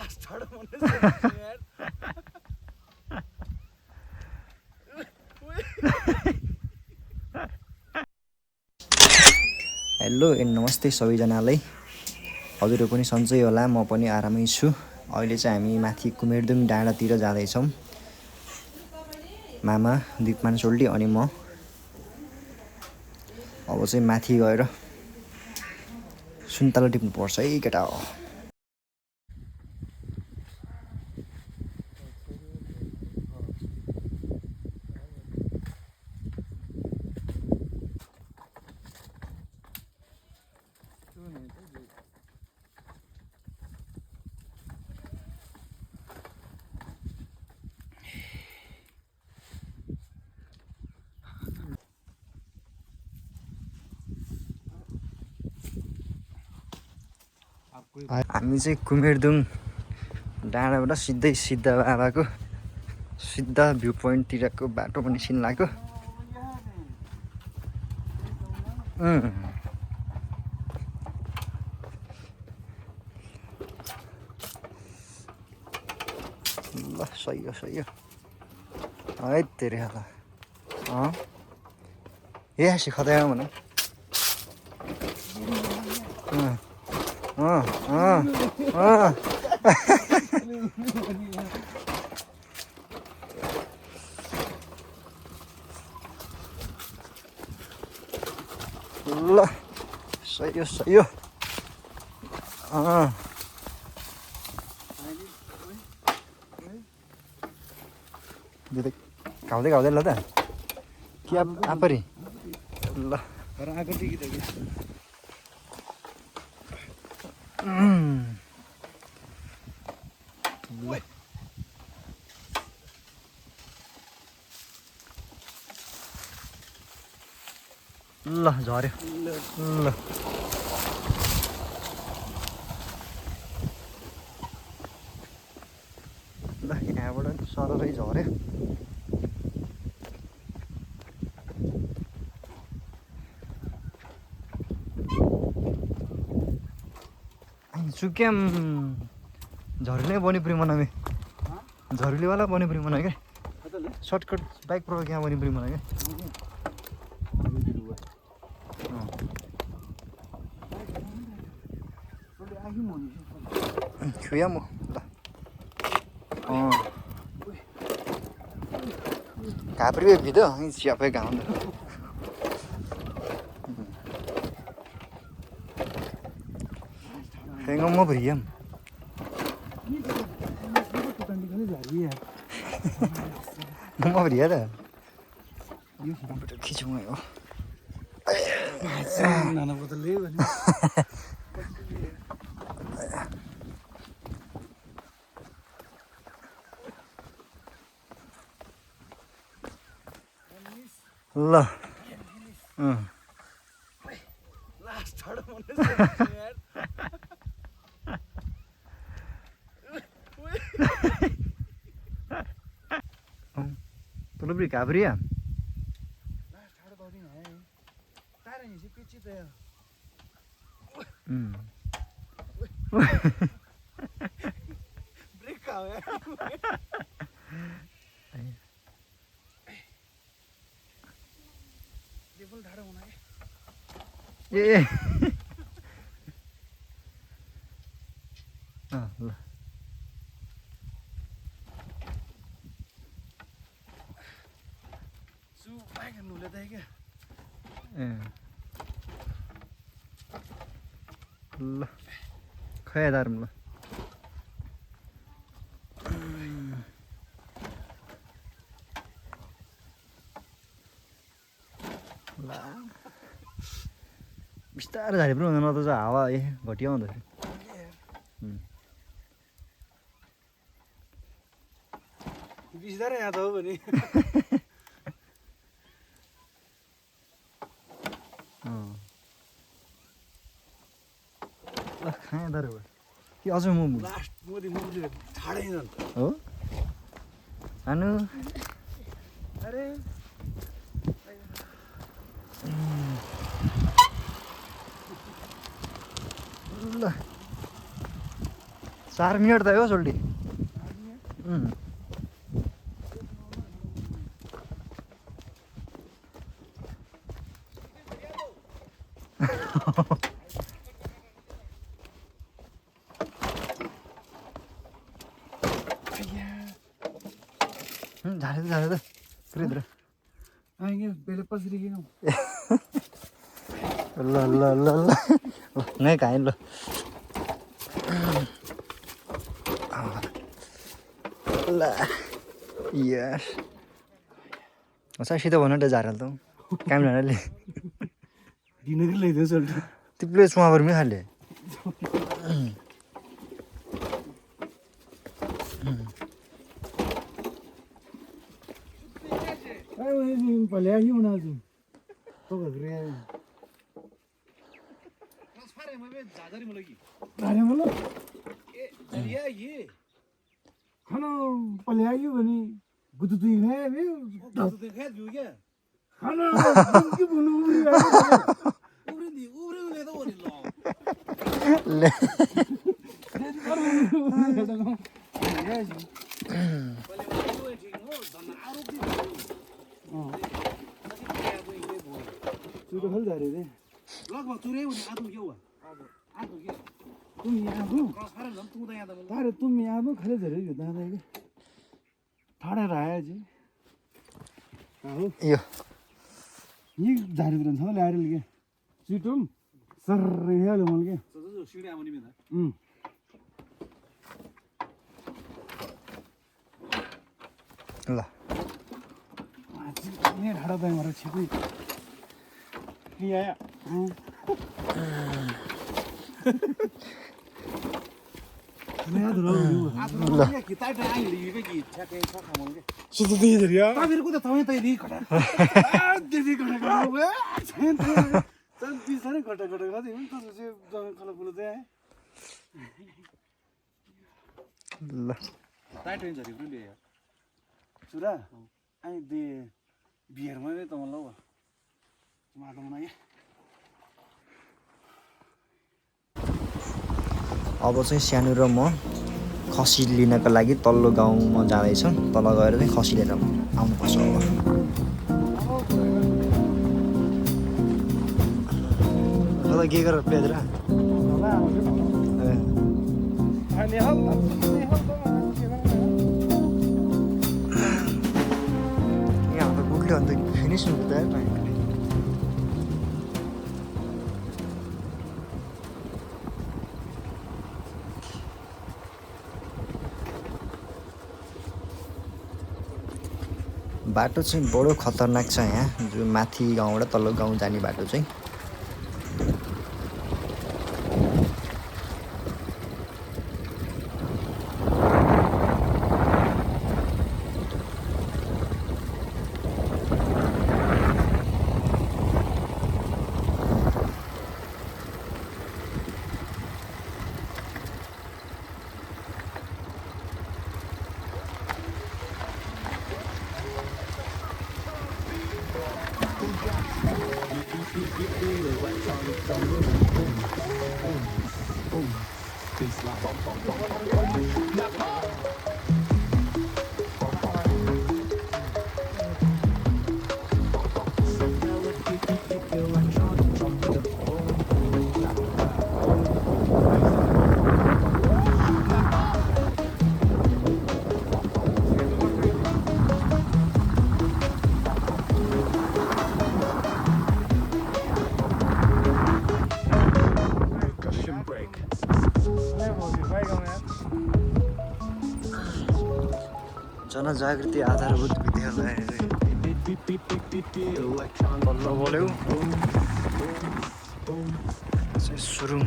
Hello and नमस्ते सबैजनालाई। हजुरहरू पनि सन्चै होला, म पनि आरामै छु। अहिले चाहिँ हामी माथि कुमेरदुङ डाँडातिर जाँदैछौँ। मामा, दिपमान सोल्टी अनि म। अब चाहिँ माथि गएर सुन्तला टिप्नुपर्छ है केटा हो। हामी चाहिँ कुमेरदुङ डाँडाबाट सिधै सिद्ध बाबाको सिद्ध भ्यू पोइन्टतिरको बाटो पनि निस्किन लाग्यो। ल सही हो है तेरे हाल ए सिखाउँदै भने ल सही हो घाउँदै घाउँदै ल त कि आफरी ल ल झऱ्यो ल यहाँबाट सररै झऱ्यो। सुक्याम झरुले बनी परी मना में झरुले वाला बनी परी मना के शॉर्टकट बाइक प्रो क्या बनी परी मना के खुया मो कापरी भी भिदो सियापे गाउँ Hengong mo beriam. Mau beria dah. Betul kicau ayo. Nana betul leh. Lah. Last third one is there. Tolong beri kabri ya? Break kau ya? Level dah ada mana ya? Ye. Ah, lah. ल खै दारम ल ल बिस्तारै झारे पनि हुँदैन त हावा घटिया हुँदाखेरि बिस्तारै यहाँ त हो भने खाएँ दार कि अझ म लास्ट मोदी ठाडै हो हानु अरे ल 4 मिनट त हो सोल्टी झाले त पुरै आएंगे पहले पसरी की ना ल ल ल ल नै खाएँ ल ल यार सासित भन त झारल त काम झारले डिनर ले दे सोल्टी तिप्ले चुवाबर मे खाले ay we pale ahi una ju to gre transfer में बे जाजरी मुलगी अरे मुलो ए जरिया ये खाना पले आही बनी गुदुदी है बे गुदुदी है जो क्या खाना की बोलू उरे दी उरे ले तो बोली लो ले सुतो हल जा रहे थे लगभग चुरे हुने आदु के हो आदु के तुम यहाँ हो ट्रांसफर लम तू त यहाँ त तारे तुम यहाँ हो खले झरे यो दादा के ठाडा राया जी हो यो ये झारे दिन छ ल्याएर के सिटम सर हेलो मल के सजो सिडी आउने मेदा ल ने ठाडा दाइ मरा छिपी नि आया मैं धरो ल किताब त आइ लिबे कि ठ्याकै छ खामल के सुतो दे दरिया ताबिर को त तमै त दि खडा दिदी खडा वे छैन चल बिसरे खडा खडा गर्दै हुन्छ त से जङ खला बोल दे ल टाइट हुन्छ रे बुले सुरा आइ दे बियर मै त मलाई ल माटो बनाए अब चाहिँ सानो र म खसी लिनको लागि तल्लो गाउँमा जाँदैछौँ तल गएर चाहिँ खसी लिएर आउनुपर्छ अब के गरेर पेद्र यहाँ त बुक्यो अन्त फिनिस हुँदैन बाटो चाहिँ बडो खतरनाक छ यहाँ जो माथि गाउँबाट तल्लो गाउँ जाने बाटो चाहिँ जनजागृति आधारभूत विद्यालय बल्ल बोल्यौ सुरुङ